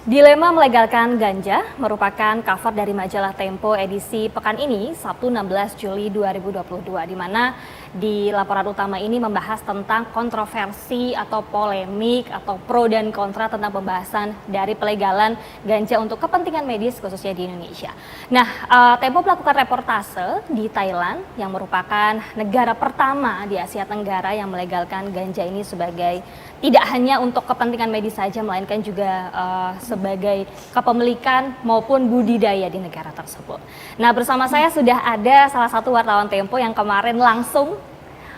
Dilema melegalkan ganja merupakan cover dari majalah Tempo edisi pekan ini, Sabtu 16 Juli 2022, di mana di laporan utama ini membahas tentang kontroversi atau polemik atau pro dan kontra tentang pembahasan dari pelegalan ganja untuk kepentingan medis khususnya di Indonesia. Nah, Tempo melakukan reportase di Thailand yang merupakan negara pertama di Asia Tenggara yang melegalkan ganja ini sebagai tidak hanya untuk kepentingan medis saja, melainkan juga sebagai kepemilikan maupun budidaya di negara tersebut. Nah, bersama saya sudah ada salah satu wartawan Tempo yang kemarin langsung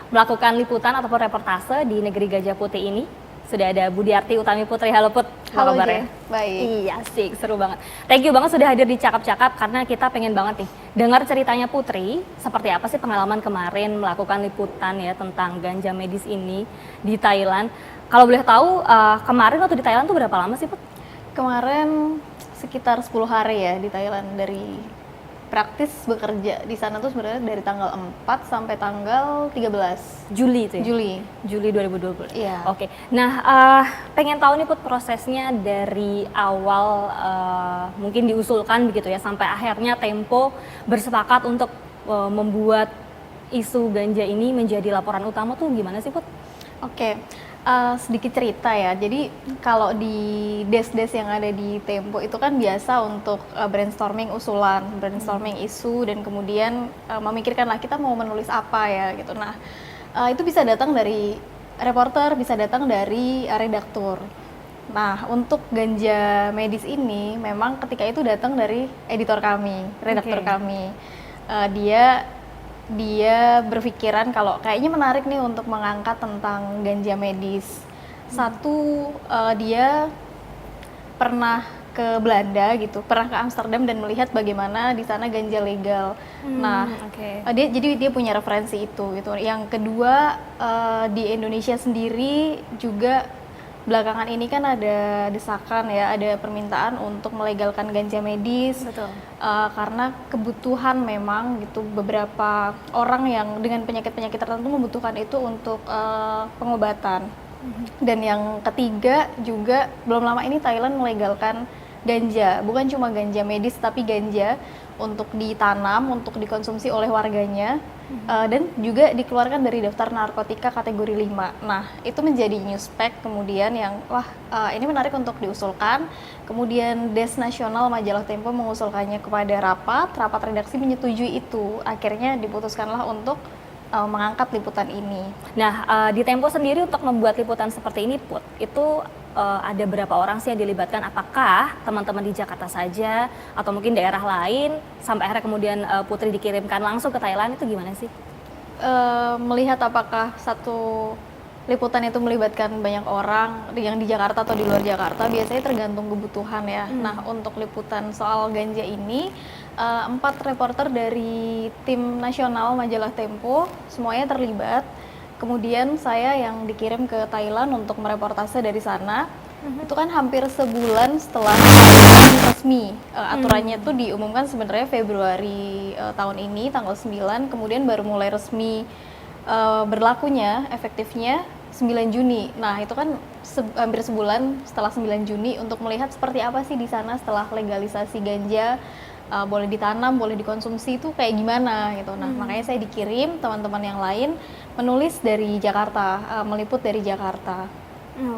melakukan liputan ataupun reportase di negeri Gajah Putih ini. Sudah ada Budiarti Utami Putri. Halo Put, Halo kabarnya? baik. Iya, asik, seru banget. Thank you banget sudah hadir di Cakap-Cakap karena kita pengen banget nih dengar ceritanya Putri, seperti apa sih pengalaman kemarin melakukan liputan ya tentang ganja medis ini di Thailand. Kalau boleh tahu, kemarin waktu di Thailand tuh berapa lama sih Put? Kemarin sekitar 10 hari ya di Thailand, dari praktis bekerja di sana tuh sebenarnya dari tanggal 4 sampai tanggal 13 Juli itu ya? Juli. 2020. Iya. Oke. Nah, pengen tahu nih Put prosesnya dari awal mungkin diusulkan begitu ya sampai akhirnya Tempo bersepakat untuk membuat isu ganja ini menjadi laporan utama tuh gimana sih Put? Oke. Sedikit cerita ya. Jadi kalau di desk-desk yang ada di Tempo itu kan biasa untuk brainstorming usulan, brainstorming isu, dan kemudian memikirkan lah kita mau menulis apa ya gitu. Nah, itu bisa datang dari reporter, bisa datang dari redaktur. Nah, untuk ganja medis ini memang ketika itu datang dari editor kami, redaktur kami. Dia berpikiran kalau kayaknya menarik nih untuk mengangkat tentang ganja medis. Satu, dia pernah ke Belanda gitu, pernah ke Amsterdam dan melihat bagaimana di sana ganja legal. Dia punya referensi itu gitu. Yang kedua, di Indonesia sendiri juga belakangan ini kan ada desakan ya, ada permintaan untuk melegalkan ganja medis. Betul. Karena kebutuhan memang gitu, beberapa orang yang dengan penyakit-penyakit tertentu membutuhkan itu untuk pengobatan. Dan yang ketiga juga belum lama ini Thailand melegalkan ganja, bukan cuma ganja medis tapi ganja untuk ditanam, untuk dikonsumsi oleh warganya, dan juga dikeluarkan dari daftar narkotika kategori 5. Nah, itu menjadi newspack kemudian yang ini menarik untuk diusulkan. Kemudian Desk Nasional Majalah Tempo mengusulkannya kepada rapat redaksi menyetujui itu. Akhirnya diputuskanlah untuk mengangkat liputan ini. Nah, di Tempo sendiri untuk membuat liputan seperti ini Put, itu ada berapa orang sih yang dilibatkan? Apakah teman-teman di Jakarta saja atau mungkin daerah lain sampai akhirnya kemudian Putri dikirimkan langsung ke Thailand, itu gimana sih? Melihat apakah satu liputan itu melibatkan banyak orang yang di Jakarta atau di luar Jakarta, biasanya tergantung kebutuhan ya. Nah, untuk liputan soal ganja ini 4 reporter dari tim nasional Majalah Tempo semuanya terlibat. Kemudian saya yang dikirim ke Thailand untuk mereportase dari sana. Itu kan hampir sebulan setelah resmi. Aturannya tuh diumumkan sebenarnya Februari tahun ini tanggal 9, kemudian baru mulai resmi berlakunya efektifnya 9 Juni. Nah, itu kan hampir sebulan setelah 9 Juni untuk melihat seperti apa sih di sana setelah legalisasi ganja, boleh ditanam, boleh dikonsumsi itu kayak gimana gitu. Nah, makanya saya dikirim teman-teman yang lain menulis dari Jakarta, meliput dari Jakarta.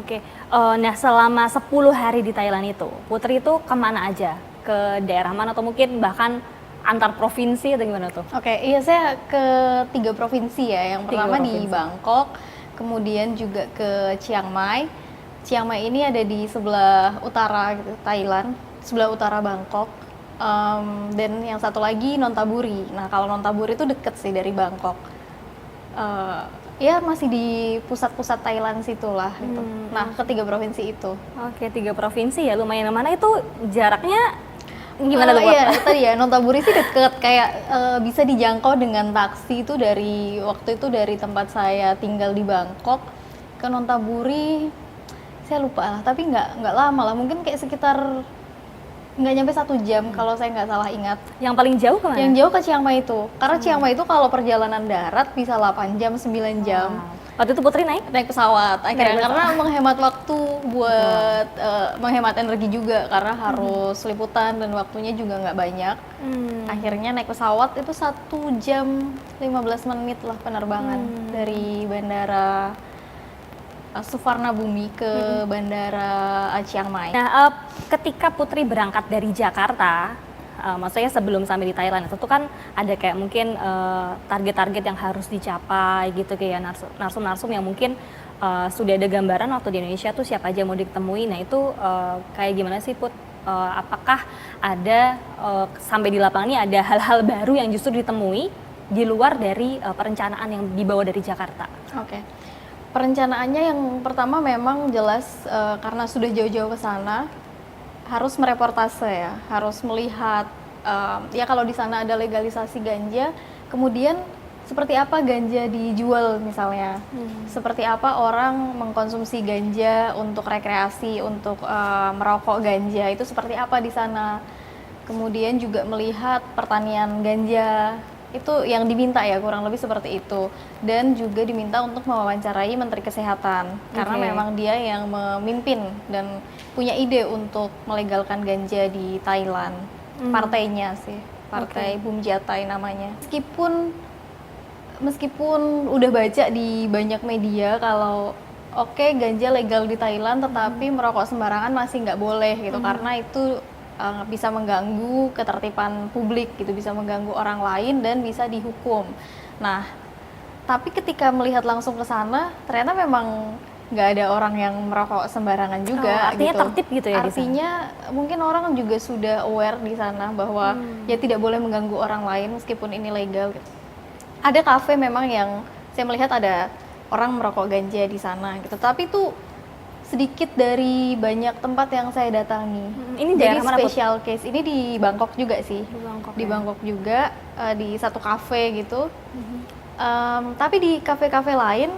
Oke. Nah, selama 10 hari di Thailand itu, Putri itu kemana aja? Ke daerah mana atau mungkin bahkan antar provinsi atau gimana tuh? Oke, iya saya ke 3 provinsi ya. Yang pertama di Bangkok, kemudian juga ke Chiang Mai. Chiang Mai ini ada di sebelah utara gitu, Thailand, sebelah utara Bangkok. Dan yang satu lagi Nonthaburi. Nah, kalau Nonthaburi itu deket sih dari Bangkok. Ya masih di pusat-pusat Thailand situlah gitu. Nah, ke 3 provinsi itu. Oke, 3 provinsi ya, lumayan. Mana itu jaraknya gimana tuh? Iya, tadi ya Nonthaburi sih deket, kayak bisa dijangkau dengan taksi itu dari tempat saya tinggal di Bangkok ke Nonthaburi. Saya lupa lah, tapi nggak lama lah, mungkin kayak sekitar nggak nyampe 1 jam kalau saya nggak salah ingat. Yang paling jauh kemana? Yang jauh ke Chiang Mai itu, karena Chiang Mai itu kalau perjalanan darat bisa 8 jam, 9 jam. Waktu itu Putri naik? naik pesawat akhirnya Naik karena pesawat. menghemat waktu buat menghemat energi juga karena harus liputan dan waktunya juga nggak banyak. Akhirnya naik pesawat itu 1 jam 15 menit lah penerbangan dari bandara Suvarnabhumi ke bandara Chiang Mai. Nah, ketika Putri berangkat dari Jakarta, maksudnya sebelum sampai di Thailand, itu kan ada kayak mungkin target-target yang harus dicapai gitu kayak narsum-narsum yang mungkin sudah ada gambaran waktu di Indonesia tuh siapa aja mau ditemui. Nah itu kayak gimana sih Put? Apakah ada sampai di lapangan ini ada hal-hal baru yang justru ditemui di luar dari perencanaan yang dibawa dari Jakarta? Oke. Perencanaannya yang pertama memang jelas karena sudah jauh-jauh ke sana harus mereportase ya, harus melihat ya kalau di sana ada legalisasi ganja, kemudian seperti apa ganja dijual misalnya, seperti apa orang mengkonsumsi ganja untuk rekreasi, untuk merokok ganja itu seperti apa di sana. Kemudian juga melihat pertanian ganja itu yang diminta ya kurang lebih seperti itu, dan juga diminta untuk mewawancarai Menteri Kesehatan karena memang dia yang memimpin dan punya ide untuk melegalkan ganja di Thailand. Partainya sih, Partai Bumjatai namanya. Meskipun udah baca di banyak media kalau oke, ganja legal di Thailand tetapi merokok sembarangan masih nggak boleh gitu karena itu bisa mengganggu ketertiban publik gitu, bisa mengganggu orang lain dan bisa dihukum. Nah, tapi ketika melihat langsung ke sana, ternyata memang nggak ada orang yang merokok sembarangan juga. Artinya gitu. tertib gitu ya? Artinya mungkin orang juga sudah aware di sana bahwa ya tidak boleh mengganggu orang lain meskipun ini legal. Gitu. Ada kafe memang yang saya melihat ada orang merokok ganja di sana gitu, tapi itu sedikit dari banyak tempat yang saya datangi. Ini Jadi daerah mana, Put? special case ini di Bangkok juga sih. Bangkok, Di ya. Bangkok juga di satu kafe gitu. Tapi di kafe-kafe lain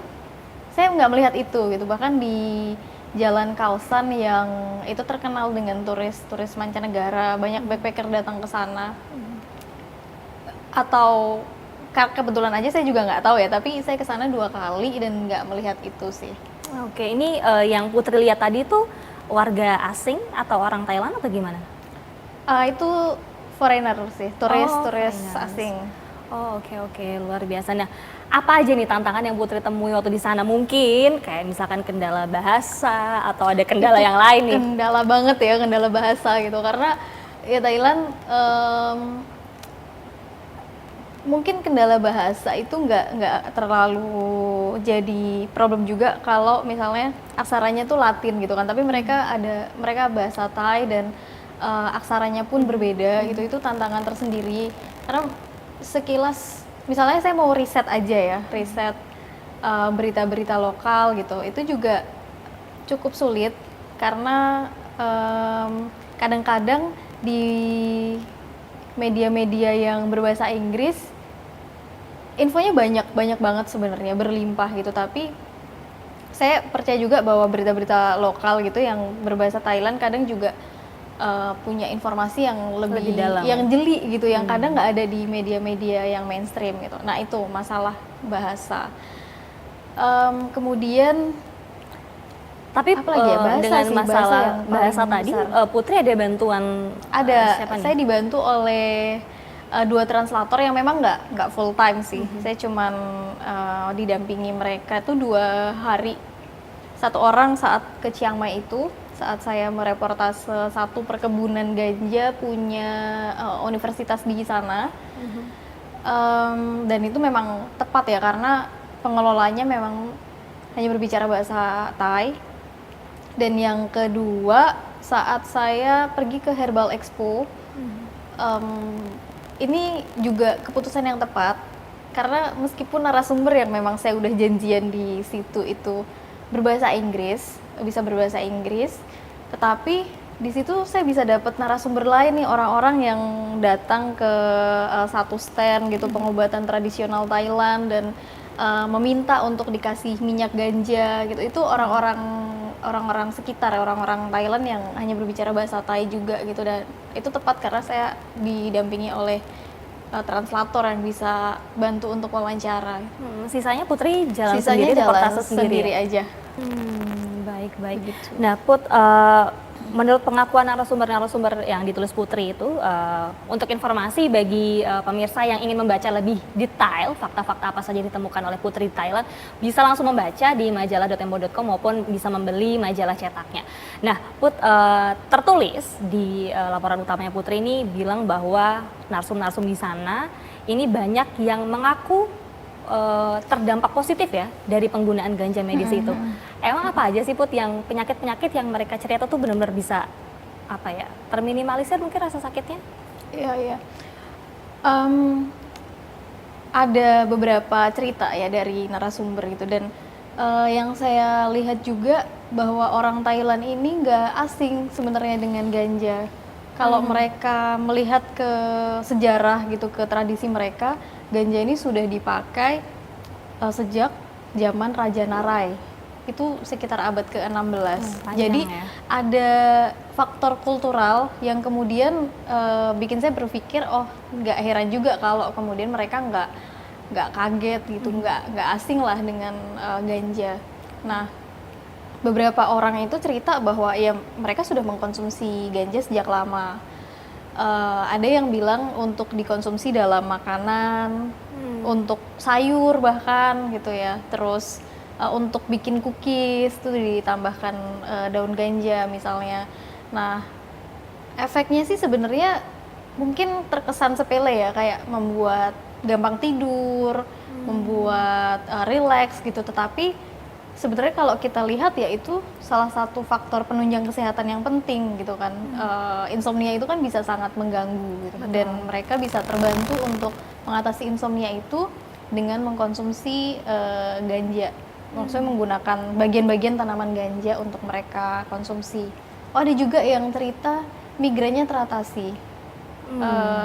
saya nggak melihat itu gitu. Bahkan di Jalan Kaosan yang itu terkenal dengan turis mancanegara, banyak backpacker datang ke sana. Atau kebetulan aja saya juga nggak tahu ya. Tapi saya ke sana 2 kali dan nggak melihat itu sih. Oke, ini yang Putri lihat tadi itu warga asing atau orang Thailand atau gimana? Itu foreigner sih, turis foreigners. asing. Oh, oke, luar biasa. Nah, apa aja nih tantangan yang Putri temui waktu di sana? Mungkin kayak misalkan kendala bahasa atau ada kendala yang lain nih? Kendala banget ya, kendala bahasa gitu. Karena ya Thailand mungkin kendala bahasa itu nggak terlalu jadi problem juga kalau misalnya aksaranya tuh Latin gitu kan, tapi mereka bahasa Thai dan aksaranya pun berbeda gitu. Itu tantangan tersendiri karena sekilas misalnya saya mau riset aja ya, riset berita-berita lokal gitu, itu juga cukup sulit karena kadang-kadang di media-media yang berbahasa Inggris infonya banyak banget sebenarnya, berlimpah gitu, tapi saya percaya juga bahwa berita-berita lokal gitu yang berbahasa Thailand kadang juga punya informasi yang lebih dalam, yang jeli gitu, yang kadang nggak ada di media-media yang mainstream gitu. Nah itu masalah bahasa. Kemudian Tapi apalagi ya, bahasa dengan sih, masalah yang paling bahasa tadi, besar. Putri ada bantuan siapa nih? Saya dibantu oleh 2 translator yang memang nggak full time sih. Saya cuman didampingi mereka tuh 2 hari. 1 orang saat ke Chiang Mai itu, saat saya mereportase satu perkebunan ganja punya universitas di sana. Dan itu memang tepat ya karena pengelolanya memang hanya berbicara bahasa Thai. Dan yang kedua, saat saya pergi ke Herbal Expo, ini juga keputusan yang tepat karena meskipun narasumber yang memang saya udah janjian di situ itu bisa berbahasa Inggris, tetapi di situ saya bisa dapat narasumber lain nih, orang-orang yang datang ke satu stand gitu, pengobatan tradisional Thailand dan meminta untuk dikasih minyak ganja gitu. Itu orang-orang sekitar, orang-orang Thailand yang hanya berbicara bahasa Thai juga gitu, dan itu tepat karena saya didampingi oleh translator yang bisa bantu untuk wawancara. Sisanya Putri jalan Sisanya sendiri, jalan reportase sendiri ya? aja. Baik. Begitu. Nah, Put, menurut pengakuan narasumber yang ditulis Putri itu, untuk informasi bagi pemirsa yang ingin membaca lebih detail fakta-fakta apa saja ditemukan oleh Putri di Thailand, bisa langsung membaca di majalah.tempo.com maupun bisa membeli majalah cetaknya. Nah, Put, tertulis di laporan utamanya Putri ini bilang bahwa narsum-narsum di sana ini banyak yang mengaku terdampak positif ya dari penggunaan ganja medis itu. Emang apa aja sih Put yang penyakit-penyakit yang mereka cerita tuh benar-benar bisa apa ya terminimalisir mungkin rasa sakitnya? Iya. Ada beberapa cerita ya dari narasumber gitu, dan yang saya lihat juga bahwa orang Thailand ini nggak asing sebenarnya dengan ganja. Kalau mereka melihat ke sejarah gitu, ke tradisi mereka, ganja ini sudah dipakai sejak zaman Raja Narai. Itu sekitar abad ke-16. Jadi ya. ada faktor kultural yang kemudian bikin saya berpikir, oh nggak heran juga kalau kemudian mereka nggak kaget gitu, nggak asing lah dengan ganja. Nah, beberapa orang itu cerita bahwa ya mereka sudah mengkonsumsi ganja sejak lama. Ada yang bilang untuk dikonsumsi dalam makanan, untuk sayur bahkan gitu ya. Terus untuk bikin cookies itu ditambahkan daun ganja misalnya. Nah, efeknya sih sebenarnya mungkin terkesan sepele ya, kayak membuat gampang tidur, membuat rileks gitu. Tetapi sebenarnya kalau kita lihat ya itu salah satu faktor penunjang kesehatan yang penting gitu kan. Insomnia itu kan bisa sangat mengganggu gitu. Dan mereka bisa terbantu untuk mengatasi insomnia itu dengan mengkonsumsi ganja. Maksudnya menggunakan bagian-bagian tanaman ganja untuk mereka konsumsi. Oh, ada juga yang cerita migrenya teratasi.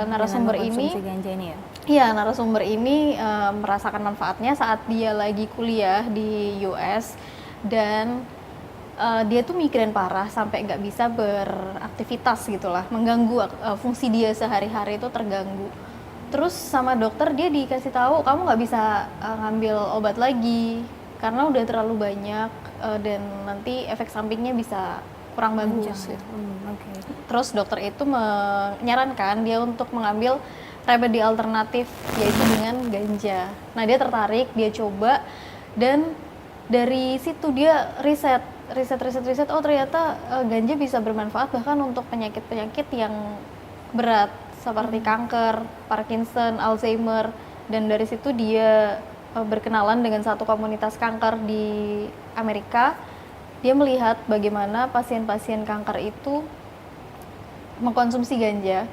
Narasumber ini ganja ini ya. Iya, narasumber ini merasakan manfaatnya saat dia lagi kuliah di US, dan dia tuh migrain parah sampai nggak bisa beraktivitas gitulah, mengganggu fungsi dia sehari-hari itu terganggu. Terus sama dokter dia dikasih tahu, kamu nggak bisa ngambil obat lagi karena udah terlalu banyak dan nanti efek sampingnya bisa kurang bagus gitu. Terus dokter itu menyarankan dia untuk mengambil remedi alternatif, yaitu dengan ganja. Nah, dia tertarik, dia coba, dan dari situ dia riset, oh ternyata ganja bisa bermanfaat bahkan untuk penyakit-penyakit yang berat seperti kanker, Parkinson, Alzheimer, dan dari situ dia berkenalan dengan satu komunitas kanker di Amerika. Dia melihat bagaimana pasien-pasien kanker itu mengkonsumsi ganja,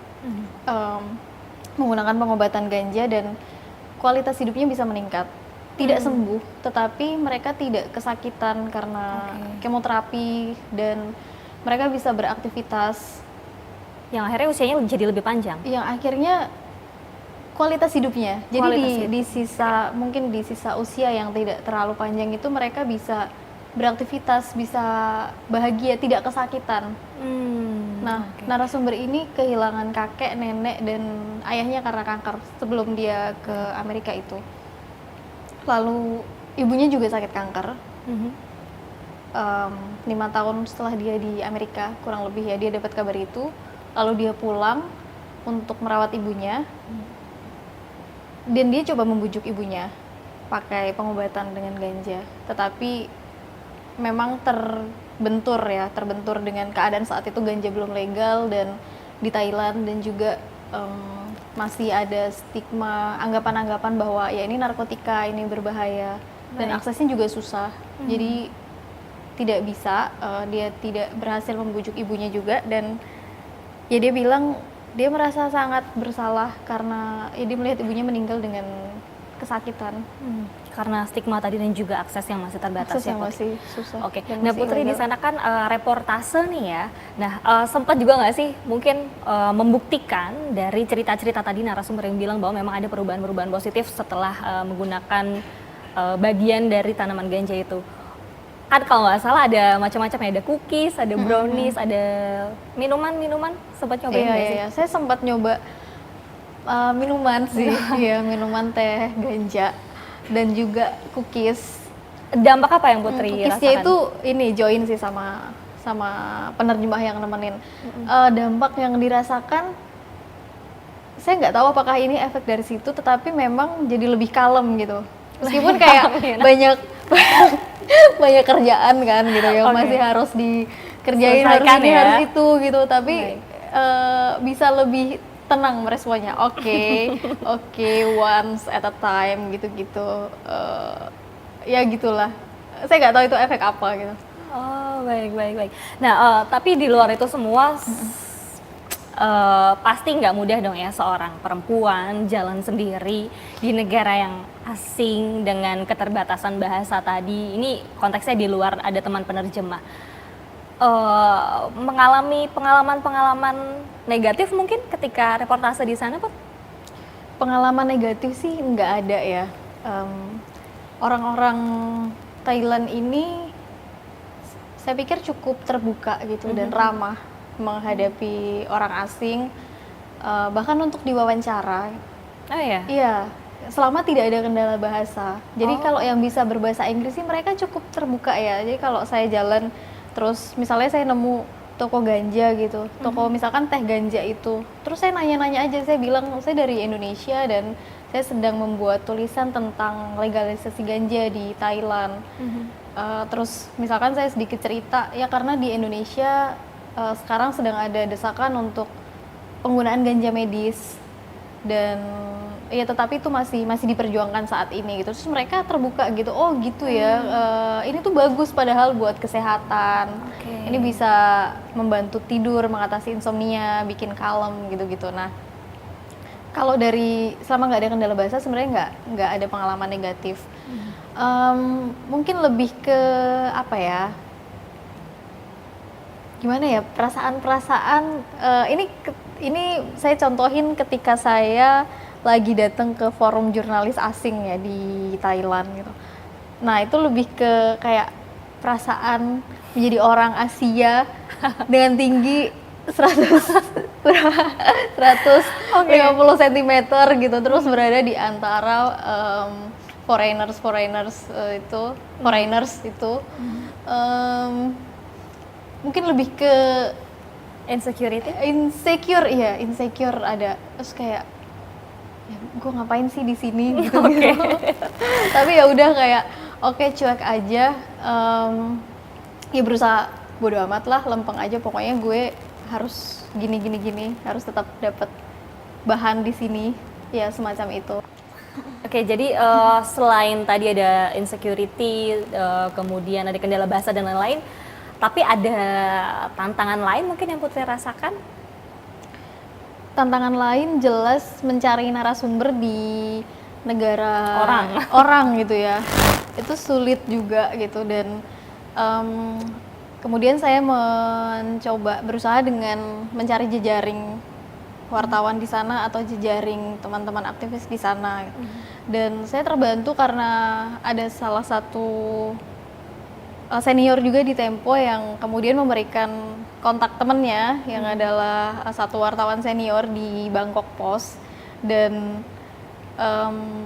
menggunakan pengobatan ganja, dan kualitas hidupnya bisa meningkat. Tidak sembuh, tetapi mereka tidak kesakitan karena kemoterapi, dan mereka bisa beraktivitas. Yang akhirnya usianya jadi lebih panjang. Yang akhirnya kualitas hidupnya. Jadi di sisa mungkin di sisa usia yang tidak terlalu panjang itu mereka bisa beraktivitas, bisa bahagia, tidak kesakitan. Nah, narasumber ini kehilangan kakek, nenek, dan ayahnya karena kanker sebelum dia ke Amerika itu. Lalu ibunya juga sakit kanker. 5 tahun setelah dia di Amerika, kurang lebih ya, dia dapat kabar itu. Lalu dia pulang untuk merawat ibunya. Dan dia coba membujuk ibunya pakai pengobatan dengan ganja. Tetapi memang terbentur dengan keadaan saat itu ganja belum legal dan di Thailand, dan juga masih ada stigma, anggapan-anggapan bahwa ya ini narkotika, ini berbahaya. Dan aksesnya juga susah. Jadi tidak bisa, dia tidak berhasil membujuk ibunya juga, dan ya dia bilang dia merasa sangat bersalah karena ya dia melihat ibunya meninggal dengan kesakitan. Karena stigma tadi dan juga akses yang masih terbatas. Akses yang masih susah. Nah, Putri di sana kan reportase nih ya. Nah, sempat juga nggak sih mungkin membuktikan dari cerita-cerita tadi narasumber yang bilang bahwa memang ada perubahan-perubahan positif setelah menggunakan bagian dari tanaman ganja itu. Kan kalau nggak salah ada macam-macam ya, ada cookies, ada brownies, ada minuman-minuman, sempat nyobain nggak sih? Iya, saya sempat nyoba Minuman sih, iya minuman teh ganja dan juga cookies. Dampak apa yang Putri Cookiesnya rasakan? itu ini join sih sama penerjemah yang nemenin. Dampak yang dirasakan, saya nggak tahu apakah ini efek dari situ, tetapi memang jadi lebih kalem gitu. Meskipun kayak banyak banyak kerjaan kan gitu yang masih harus dikerjain, harus Selesaikan ini ya. harus itu gitu, tapi bisa lebih tenang meresponnya. Oke, once at a time gitu-gitu. Ya gitulah. Saya nggak tahu itu efek apa gitu. Oh, baik. Nah, tapi di luar itu semua pasti nggak mudah dong ya seorang perempuan jalan sendiri di negara yang asing dengan keterbatasan bahasa tadi. Ini konteksnya di luar ada teman penerjemah. Mengalami pengalaman-pengalaman negatif mungkin ketika reportase di sana, Put? Pengalaman negatif sih nggak ada ya. Orang-orang Thailand ini saya pikir cukup terbuka gitu dan ramah menghadapi orang asing, bahkan untuk diwawancara. Oh ya. Iya, selama tidak ada kendala bahasa. Jadi kalau yang bisa berbahasa Inggris sih mereka cukup terbuka ya. Jadi kalau saya jalan terus misalnya saya nemu toko ganja gitu, toko misalkan teh ganja itu, terus saya nanya-nanya aja, saya bilang saya dari Indonesia dan saya sedang membuat tulisan tentang legalisasi ganja di Thailand. Terus misalkan saya sedikit cerita ya, karena di Indonesia sekarang sedang ada desakan untuk penggunaan ganja medis dan ya tetapi itu masih diperjuangkan saat ini gitu. Terus mereka terbuka gitu, oh gitu ya, ini tuh bagus padahal buat kesehatan. Ini bisa membantu tidur, mengatasi insomnia, bikin kalem gitu-gitu. Nah, kalau dari selama nggak ada kendala bahasa sebenarnya nggak ada pengalaman negatif. Mungkin lebih ke apa ya? Gimana ya, perasaan-perasaan ini saya contohin ketika saya lagi datang ke forum jurnalis asing ya di Thailand gitu. Nah, itu lebih ke kayak perasaan menjadi orang Asia dengan tinggi 150 cm gitu, terus berada di antara foreigners itu. Mungkin lebih ke insecure ada, terus kayak ya, gue ngapain sih di sini gitu. Tapi ya udah kayak oke, cuek aja, ya berusaha bodo amat lah, lempeng aja, pokoknya gue harus gini harus tetap dapat bahan di sini ya, semacam itu. Oke, jadi selain tadi ada insecurity, kemudian ada kendala bahasa dan lain-lain, tapi ada tantangan lain mungkin yang Putri rasakan? Tantangan lain jelas mencari narasumber di negara orang gitu ya, itu sulit juga gitu. Dan kemudian saya mencoba berusaha dengan mencari jejaring wartawan di sana atau jejaring teman-teman aktivis di sana. Dan saya terbantu karena ada salah satu senior juga di Tempo yang kemudian memberikan kontak temennya yang adalah satu wartawan senior di Bangkok Post. Dan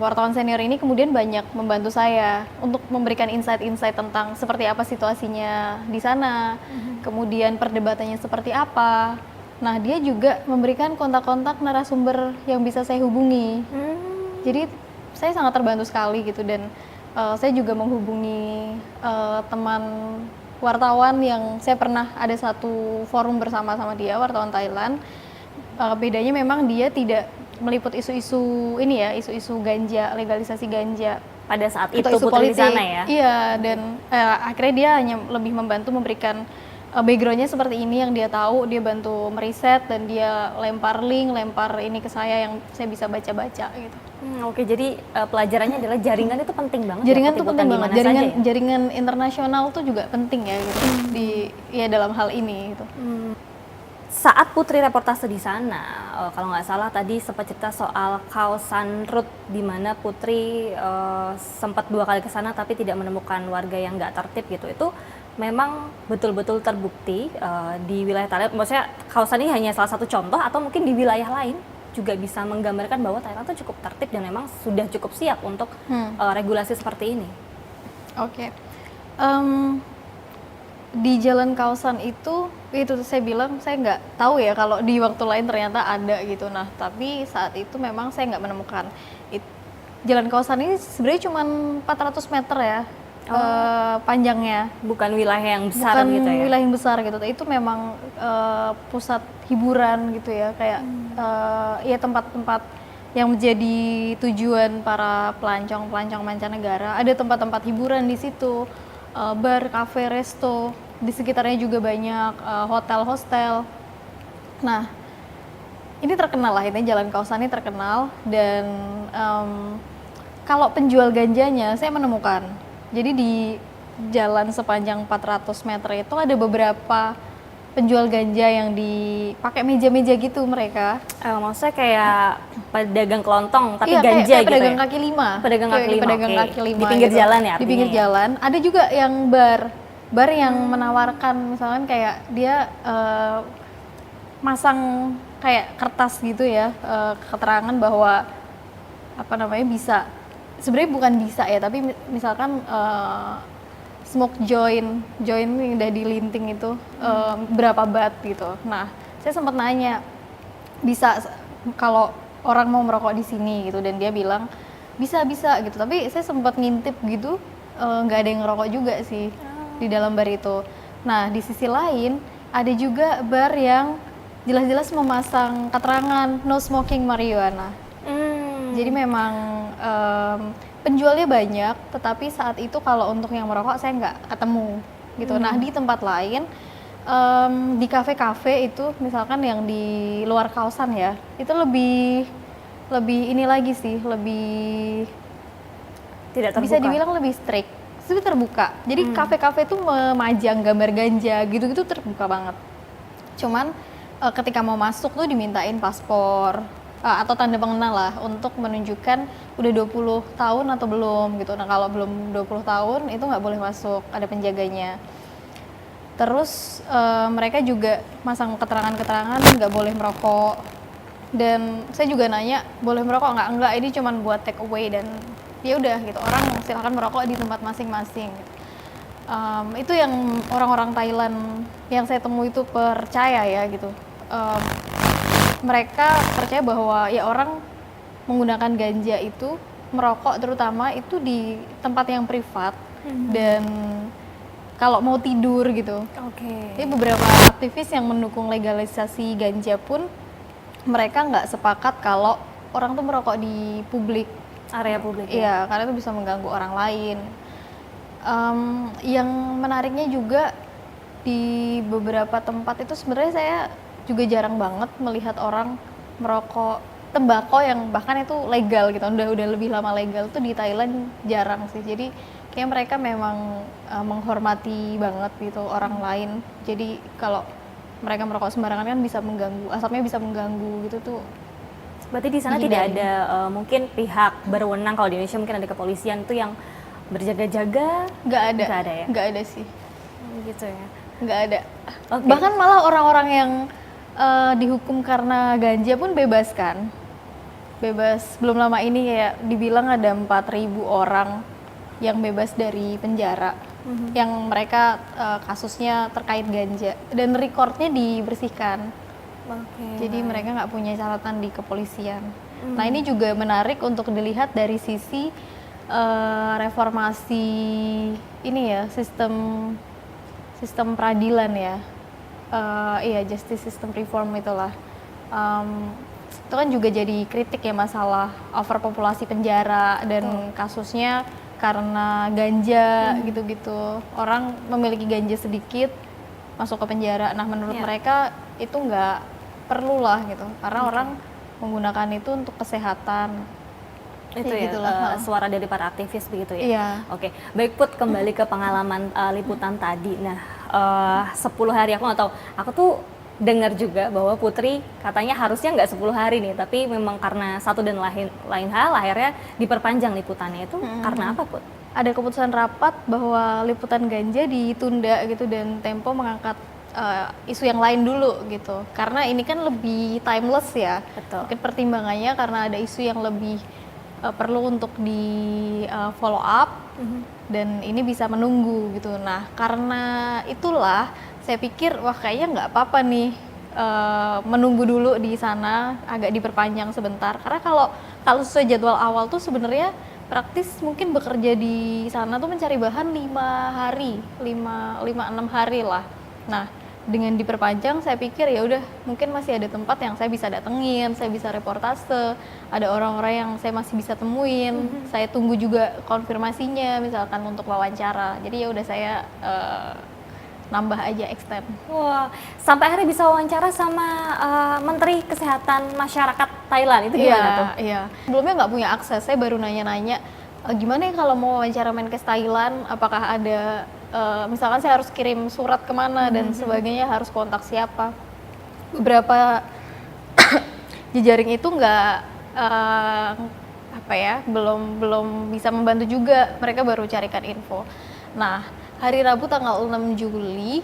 wartawan senior ini kemudian banyak membantu saya untuk memberikan insight-insight tentang seperti apa situasinya di sana, kemudian perdebatannya seperti apa. Nah, dia juga memberikan kontak-kontak narasumber yang bisa saya hubungi. Jadi saya sangat terbantu sekali gitu. Dan saya juga menghubungi teman wartawan yang saya pernah ada satu forum bersama sama dia, wartawan Thailand. Bedanya memang dia tidak meliput isu-isu ini ya, isu-isu ganja, legalisasi ganja Pada saat itu isu Putri di politik. sana ya? Iya, dan akhirnya dia hanya lebih membantu memberikan backgroundnya seperti ini yang dia tahu, dia bantu meriset dan dia lempar link, lempar ini ke saya yang saya bisa baca-baca gitu. Oke, jadi pelajarannya adalah jaringan itu penting banget. Jaringan ya, tuh Putri, penting bukan banget. di mana saja ya? Jaringan internasional tuh juga penting ya gitu. Ya dalam hal ini gitu. Saat Putri reportase di sana, kalau nggak salah tadi sempat cerita soal Khao San Road, di mana Putri sempat 2 kali ke sana tapi tidak menemukan warga yang nggak tertib gitu. Itu memang betul-betul terbukti di wilayah Thailand. Maksudnya Khao San ini hanya salah satu contoh atau mungkin di wilayah lain? juga bisa menggambarkan bahwa Thailand tuh cukup tertib dan memang sudah cukup siap untuk regulasi seperti ini. Oke. Di Jalan Kaosan itu saya bilang saya nggak tahu ya kalau di waktu lain ternyata ada gitu. Nah, tapi saat itu memang saya nggak menemukan. Jalan Kaosan ini sebenarnya cuma 400 meter ya panjangnya. Bukan wilayah yang besar Bukan gitu ya? wilayah yang besar gitu. Itu memang pusat hiburan gitu ya, kayak ya tempat-tempat yang menjadi tujuan para pelancong mancanegara. Ada tempat-tempat hiburan di situ, bar, kafe, resto. Di sekitarnya juga banyak hotel-hostel. Nah, ini terkenal lah, ini Jalan Kaosan ini terkenal. Dan kalau penjual ganjanya saya menemukan. Jadi di jalan sepanjang 400 meter itu ada beberapa penjual ganja yang dipakai meja-meja gitu mereka. Maksudnya kayak pedagang kelontong tapi Iya, ganja kayak gitu pedagang ya? kaki lima. Pedagang kaki lima, Pedagang oke. kaki lima Di pinggir gitu. jalan ya Di artinya pinggir ya? jalan. Ada juga yang bar yang menawarkan misalkan kayak dia masang kayak kertas gitu ya, keterangan bahwa apa namanya bisa, sebenarnya bukan bisa ya, tapi misalkan smoke joint yang udah dilinting itu berapa baht gitu. Nah, saya sempat nanya bisa kalau orang mau merokok di sini gitu, dan dia bilang bisa gitu. Tapi saya sempat ngintip gitu, nggak ada yang ngerokok juga sih di dalam bar itu. Nah, di sisi lain ada juga bar yang jelas-jelas memasang keterangan no smoking marijuana. Jadi memang penjualnya banyak, tetapi saat itu kalau untuk yang merokok saya nggak ketemu gitu. Nah, di tempat lain di kafe-kafe itu misalkan yang di luar kawasan ya, itu lebih ini lagi sih, lebih Tidak terbuka. bisa dibilang lebih strict, lebih terbuka. Jadi kafe-kafe itu memajang gambar ganja gitu-gitu terbuka banget. Cuman ketika mau masuk tuh dimintain paspor atau tanda pengenal lah untuk menunjukkan udah 20 tahun atau belum gitu. Nah, kalau belum 20 tahun itu nggak boleh masuk, ada penjaganya. Terus mereka juga masang keterangan-keterangan nggak boleh merokok. Dan saya juga nanya, boleh merokok nggak? Enggak, ini cuma buat take away. Dan ya udah gitu, orang silakan merokok di tempat masing-masing gitu. Itu yang orang-orang Thailand yang saya temui itu percaya ya gitu. Mereka percaya bahwa ya orang menggunakan ganja itu, merokok terutama itu di tempat yang privat dan kalau mau tidur gitu. Jadi beberapa aktivis yang mendukung legalisasi ganja pun mereka nggak sepakat kalau orang tuh merokok di publik, area publik. Iya, karena itu bisa mengganggu orang lain. Yang menariknya juga di beberapa tempat itu sebenarnya saya juga jarang banget melihat orang merokok tembakau yang bahkan itu legal gitu, udah lebih lama legal tuh di Thailand jarang sih. Jadi kayak mereka memang menghormati banget gitu orang lain. Jadi kalau mereka merokok sembarangan kan bisa mengganggu, asapnya bisa mengganggu gitu tuh. Berarti di sana tidak ada mungkin pihak berwenang, kalau di Indonesia mungkin ada kepolisian tuh yang berjaga-jaga? Nggak ada ya? Nggak ada sih. Gitu ya? Nggak ada. Bahkan malah orang-orang yang dihukum karena ganja pun bebas kan. Bebas. Belum lama ini kayak dibilang ada 4.000 orang yang bebas dari penjara. Yang mereka kasusnya terkait ganja. Dan rekornya dibersihkan. Jadi mereka nggak punya catatan di kepolisian. Nah, ini juga menarik untuk dilihat dari sisi reformasi ini ya, sistem peradilan ya. Iya, justice system reform itulah. Itu kan juga jadi kritik ya, masalah overpopulasi penjara dan kasusnya karena ganja gitu-gitu. Orang memiliki ganja sedikit masuk ke penjara. Nah, menurut mereka itu nggak perlu lah gitu, karena orang menggunakan itu untuk kesehatan. Itu ya, suara dari para aktivis begitu ya? Iya. Oke, baik Put, kembali ke pengalaman liputan tadi. Nah, 10 hari aku nggak tahu, aku tuh dengar juga bahwa Putri katanya harusnya nggak 10 hari nih, tapi memang karena satu dan lain hal akhirnya diperpanjang liputannya. Itu karena apa, Put? Ada keputusan rapat bahwa liputan ganja ditunda gitu, dan Tempo mengangkat isu yang lain dulu gitu, karena ini kan lebih timeless ya. Betul. Mungkin pertimbangannya karena ada isu yang lebih perlu untuk di follow up dan ini bisa menunggu gitu. Nah karena itulah saya pikir wah kayaknya nggak apa-apa nih menunggu dulu di sana, agak diperpanjang sebentar, karena kalau sesuai jadwal awal tuh sebenarnya praktis mungkin bekerja di sana tuh mencari bahan 5-6 hari lah. Nah dengan diperpanjang saya pikir ya udah mungkin masih ada tempat yang saya bisa datengin, saya bisa reportase, ada orang-orang yang saya masih bisa temuin, saya tunggu juga konfirmasinya misalkan untuk wawancara. Jadi ya udah saya nambah aja extend. Wah, sampai akhirnya bisa wawancara sama Menteri Kesehatan Masyarakat Thailand, itu gimana tuh? Iya. Sebelumnya nggak punya akses, saya baru nanya-nanya gimana ya kalau mau wawancara Menkes Thailand, apakah ada misalkan saya harus kirim surat kemana dan sebagainya, harus kontak siapa. Beberapa jejaring itu nggak belum bisa membantu juga, mereka baru carikan info. Nah hari Rabu tanggal 6 Juli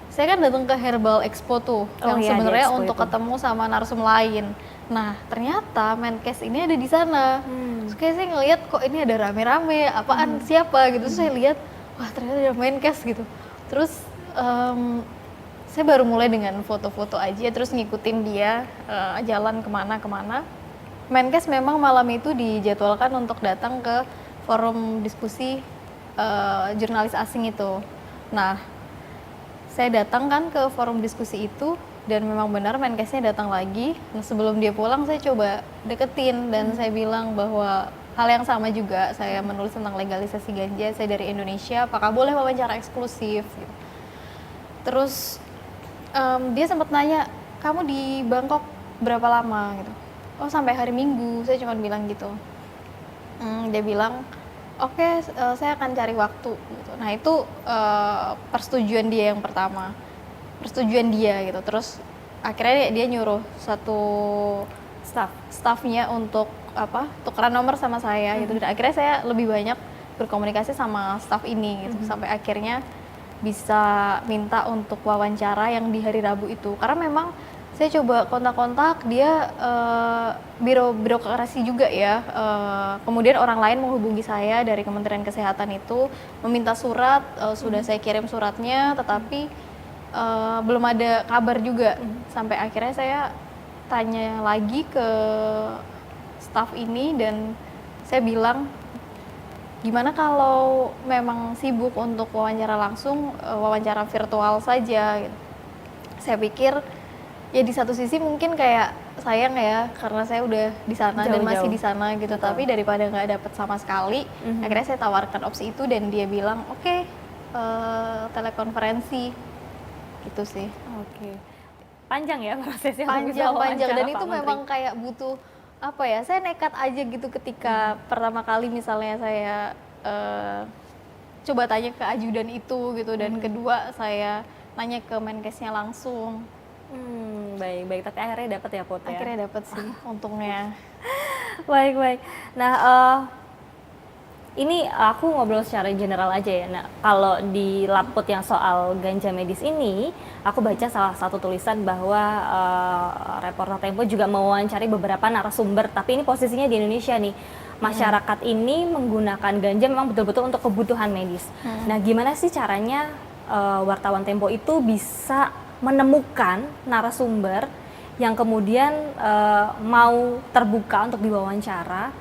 saya kan datang ke Herbal Expo tuh, yang sebenarnya untuk ketemu sama narsum lain. Nah ternyata Menkes ini ada di sana. Terus kayak saya ngeliat kok ini ada rame-rame, apaan siapa gitu. Terus saya lihat wah ternyata ada Menkes gitu. Terus saya baru mulai dengan foto-foto aja, terus ngikutin dia jalan kemana-kemana. Menkes memang malam itu dijadwalkan untuk datang ke forum diskusi jurnalis asing itu. Nah saya datang kan ke forum diskusi itu dan memang benar Menkesnya datang lagi. Nah sebelum dia pulang saya coba deketin dan saya bilang bahwa hal yang sama juga, saya menulis tentang legalisasi ganja, saya dari Indonesia, apakah boleh wawancara eksklusif gitu. Terus dia sempat nanya, kamu di Bangkok berapa lama gitu? Oh sampai hari Minggu, saya cuma bilang gitu. Dia bilang oke, saya akan cari waktu gitu. Nah itu persetujuan dia yang pertama, persetujuan dia gitu. Terus akhirnya dia nyuruh satu staffnya untuk tukeran nomor sama saya gitu. Dan akhirnya saya lebih banyak berkomunikasi sama staff ini gitu, sampai akhirnya bisa minta untuk wawancara yang di hari Rabu itu. Karena memang saya coba kontak-kontak dia, birokrasi juga ya, kemudian orang lain menghubungi saya dari Kementerian Kesehatan itu meminta surat, sudah saya kirim suratnya tetapi belum ada kabar juga. Sampai akhirnya saya tanya lagi ke staff ini dan saya bilang gimana kalau memang sibuk untuk wawancara langsung, wawancara virtual saja gitu. Saya pikir ya di satu sisi mungkin kayak sayang ya karena saya udah di sana dan masih di sana gitu. Betul. Tapi daripada nggak dapet sama sekali, akhirnya saya tawarkan opsi itu dan dia bilang oke, telekonferensi gitu sih. Oke. Panjang ya prosesnya. Panjang dan itu memang kayak butuh saya nekat aja gitu ketika pertama kali misalnya saya coba tanya ke ajudan itu gitu, dan kedua saya nanya ke Menkesnya langsung. Baik, tapi akhirnya dapat ya Put ya? Akhirnya dapat sih, untungnya. Baik. Nah, ini aku ngobrol secara general aja ya. Nah, kalau di Laput yang soal ganja medis ini, aku baca salah satu tulisan bahwa reporter Tempo juga mewawancari beberapa narasumber, tapi ini posisinya di Indonesia nih. Masyarakat ini menggunakan ganja memang betul-betul untuk kebutuhan medis. Nah, gimana sih caranya wartawan Tempo itu bisa menemukan narasumber yang kemudian mau terbuka untuk diwawancara,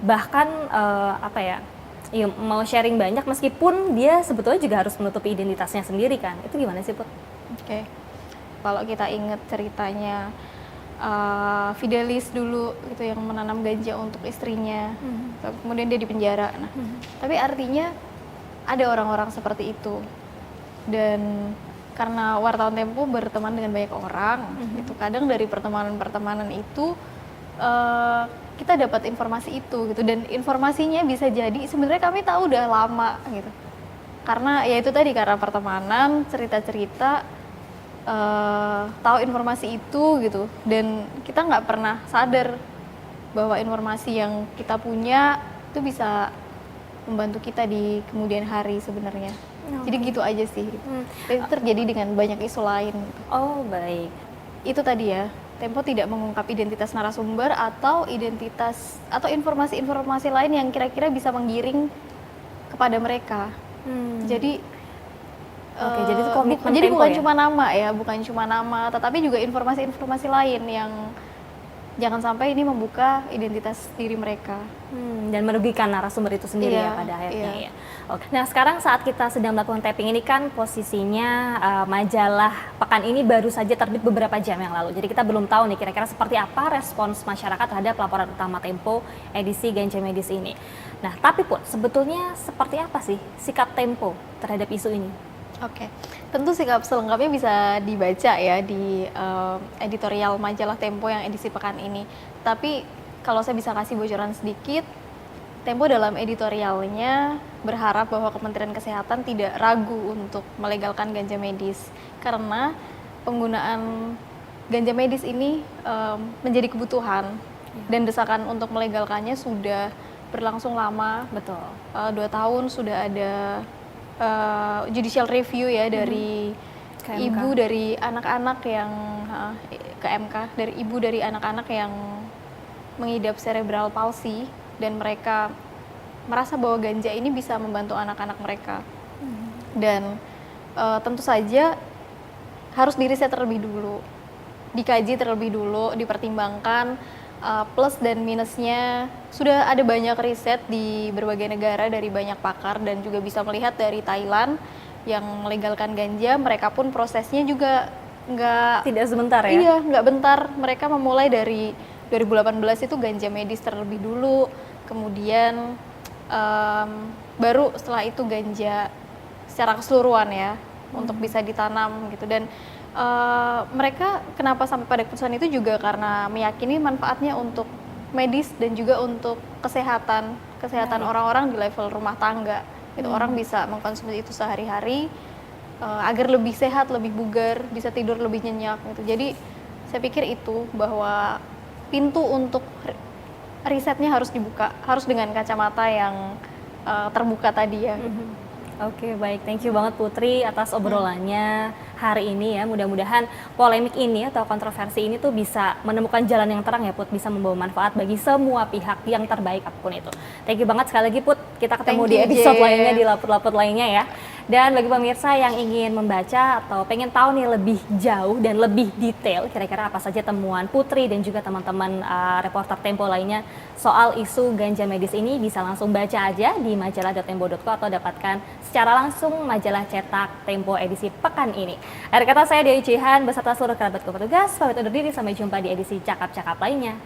bahkan mau sharing banyak meskipun dia sebetulnya juga harus menutupi identitasnya sendiri kan? Itu gimana sih Put? Oke. Kalau kita ingat ceritanya Fidelis dulu gitu yang menanam ganja untuk istrinya, kemudian dia dipenjara. Nah, tapi artinya ada orang-orang seperti itu, dan karena wartawan Tempo berteman dengan banyak orang, itu kadang dari pertemanan-pertemanan itu kita dapat informasi itu gitu, dan informasinya bisa jadi sebenarnya kami tahu udah lama gitu, karena ya itu tadi karena pertemanan, cerita-cerita, tahu informasi itu gitu, dan kita nggak pernah sadar bahwa informasi yang kita punya itu bisa membantu kita di kemudian hari sebenarnya. Jadi gitu aja sih. Dan itu terjadi dengan banyak isu lain. Oh, baik. Itu tadi ya, Tempo tidak mengungkap identitas narasumber atau identitas atau informasi-informasi lain yang kira-kira bisa menggiring kepada mereka. Jadi Oke, jadi itu komitmen jadi Tempo bukan ya? cuma nama ya, bukan cuma nama, tetapi juga informasi-informasi lain yang jangan sampai ini membuka identitas diri mereka. Dan merugikan narasumber itu sendiri Iya, ya pada akhirnya iya. ya. Oke. Nah, sekarang saat kita sedang melakukan tapping ini kan posisinya majalah Pekan ini baru saja terbit beberapa jam yang lalu. Jadi kita belum tahu nih kira-kira seperti apa respons masyarakat terhadap laporan utama Tempo edisi Ganja Medis ini. Nah, tapi Put, sebetulnya seperti apa sih sikap Tempo terhadap isu ini? Oke, tentu sikap selengkapnya bisa dibaca ya di editorial majalah Tempo yang edisi pekan ini. Tapi kalau saya bisa kasih bocoran sedikit, Tempo dalam editorialnya berharap bahwa Kementerian Kesehatan tidak ragu untuk melegalkan ganja medis karena penggunaan ganja medis ini menjadi kebutuhan dan desakan untuk melegalkannya sudah berlangsung lama. Betul. 2 tahun sudah ada judicial review ya dari KMK. ibu dari anak-anak yang ke MK, dari ibu dari anak-anak yang mengidap cerebral palsy dan mereka merasa bahwa ganja ini bisa membantu anak-anak mereka. Dan tentu saja harus diriset terlebih dulu, dikaji terlebih dulu, dipertimbangkan plus dan minusnya. Sudah ada banyak riset di berbagai negara dari banyak pakar dan juga bisa melihat dari Thailand yang melegalkan ganja, mereka pun prosesnya juga Tidak sebentar ya? Iya, nggak bentar. Mereka memulai dari 2018 itu ganja medis terlebih dulu, kemudian baru setelah itu ganja secara keseluruhan ya untuk bisa ditanam gitu. Dan mereka kenapa sampai pada keputusan itu juga karena meyakini manfaatnya untuk medis dan juga untuk kesehatan orang-orang di level rumah tangga. Itu orang bisa mengkonsumsi itu sehari-hari agar lebih sehat, lebih bugar, bisa tidur lebih nyenyak gitu. Jadi saya pikir itu bahwa pintu untuk risetnya harus dibuka, harus dengan kacamata yang terbuka tadi ya. Oke, baik. Thank you banget Putri atas obrolannya hari ini ya. Mudah-mudahan polemik ini atau kontroversi ini tuh bisa menemukan jalan yang terang ya Put, bisa membawa manfaat bagi semua pihak yang terbaik apapun itu. Thank you banget sekali lagi Put. Kita ketemu di episode lainnya, di lapor-lapor lainnya ya. Dan bagi pemirsa yang ingin membaca atau pengen tahu nih lebih jauh dan lebih detail kira-kira apa saja temuan Putri dan juga teman-teman reporter Tempo lainnya soal isu ganja medis ini, bisa langsung baca aja di majalah.tempo.co atau dapatkan secara langsung majalah cetak Tempo edisi pekan ini. Akhir kata saya Dewi Cihan beserta seluruh kerabat petugas pamit undur diri, sampai jumpa di edisi cakap-cakap lainnya.